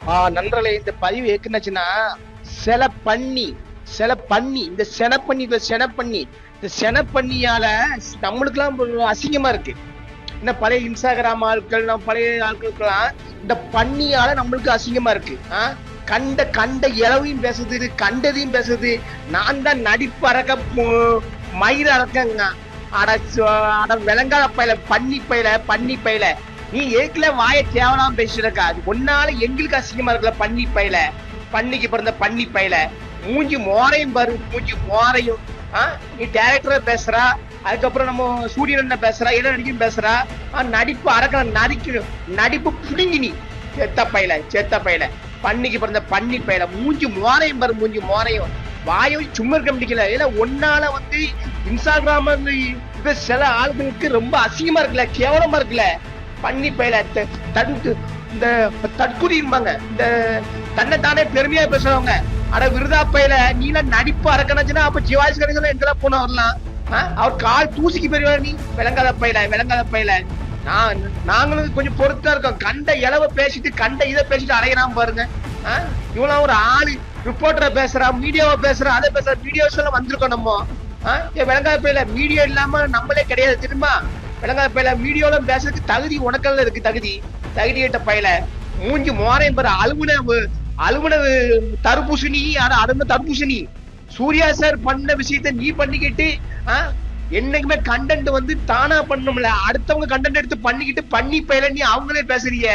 நண்பர்களே, இந்த பதிவு எதுக்குன்னாச்சுன்னா, சில பண்ணி இந்த செனப்பண்ணியால நம்மளுக்கெல்லாம் அசிங்கமா இருக்கு. இந்த பழைய இன்ஸ்டாகிராம் ஆட்கள், நம்ம பழைய ஆட்களுக்கெல்லாம் இந்த பண்ணியால நம்மளுக்கு அசிங்கமா இருக்கு. கண்ட இளவையும் பேசுது, கண்டதையும் பேசுது. நான் தான் நடிப்பு அறக்க மயிர அறக்கங்க. அட விளங்காத பயில பண்ணி பயில நீ ஏற்கல வாய தேவலாம் பேசிருக்கா. அது ஒன்னால எங்களுக்கு அசிங்கமா இருக்கல. பண்ணிக்கு பிறந்த பண்ணி பயில மூஞ்சி மோரையும் பாரு, மூஞ்சி மோரையும். நீ டேரக்டரா பேசுறா, அதுக்கப்புறம் நம்ம சூரியன் பேசுறா, என்ன நடிக்கும் பேசுறா. நடிப்பு அறக்க நடிக்கணும், நடிப்பு புடுங்கி நீ செத்த பயில பண்ணிக்கு பிறந்த பண்ணி பயில மூஞ்சி மோரையும் பாரு, மூஞ்சி மோரையும். வாயும் சும்மா இருக்க முடியல. ஏன்னா ஒன்னால இன்ஸ்டாகிராம் சில ஆளுங்களுக்கு ரொம்ப அசிங்கமா இருக்குல்ல, கேவலமா இருக்குல்ல. பண்ணி பயில இந்த தற்குறி இருப்பாங்க, இந்த தன்னைத்தானே பெருமையா பேசுறவங்க. அட விருதா பயில நீல நடிப்பு அறக்கணுச்சுன்னா அப்ப சிவாஜி கணேசன் எங்கெல்லாம் போன வரலாம். அவர் கால் தூசிக்கு பெரியவா. நீ விளங்காத பயில நாங்களும் கொஞ்சம் பொறுத்தா இருக்கோம். கண்ட இளவ பேசிட்டு கண்ட இதை பேசிட்டு அலையிறாம பாருங்க. இவ்வளவு ஒரு ஆளு ரிப்போர்ட்டரை பேசுறா, மீடியாவை பேசுறா, அதை பேசுற வீடியோஸ் எல்லாம் வந்திருக்கோம் நம்ம. விளங்காத பயில மீடியா இல்லாம நம்மளே கிடையாது தெரியுமா. விளங்காத பயில மீடியாவில பேசுறதுக்கு தகுதி உனக்கல்ல இருக்கு. தகுதி கிட்ட பயில மூஞ்சி மோரையும் பாரு. அலுவன தடுப்பூசணி அருமை தடுப்பூசணி. சூர்யா சார் பண்ண விஷயத்த நீ பண்ணிக்கிட்டு என்னைக்குமே கண்டென்ட் தானா பண்ணணும்ல. அடுத்தவங்க கண்டென்ட் எடுத்து பண்ணிக்கிட்டு பண்ணி பயில நீ அவங்களே பேசுறீங்க.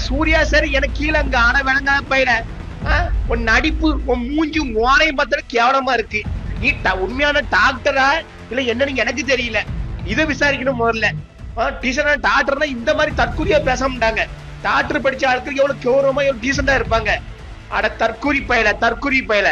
சூர்யா சார் எனக்கு கீழே அங்க ஆட விளங்காத பயில உன் நடிப்பு உன் மூஞ்சி மோரையும் பார்த்தா கேவலமா இருக்கு. நீ உண்மையான டாக்டரா இல்ல என்னன்னு எனக்கு தெரியல. இதை விசாரிக்கணும் முதல்ல. டீசன்டான டாக்டர்னா இந்த மாதிரி தற்கொலையா பேச மாட்டாங்க. டாக்டர் படிச்ச ஆட்களுக்கு எவ்வளவு கௌரவமா எவ்வளவு டீசெண்டா இருப்பாங்க. அட தற்கொலை பயல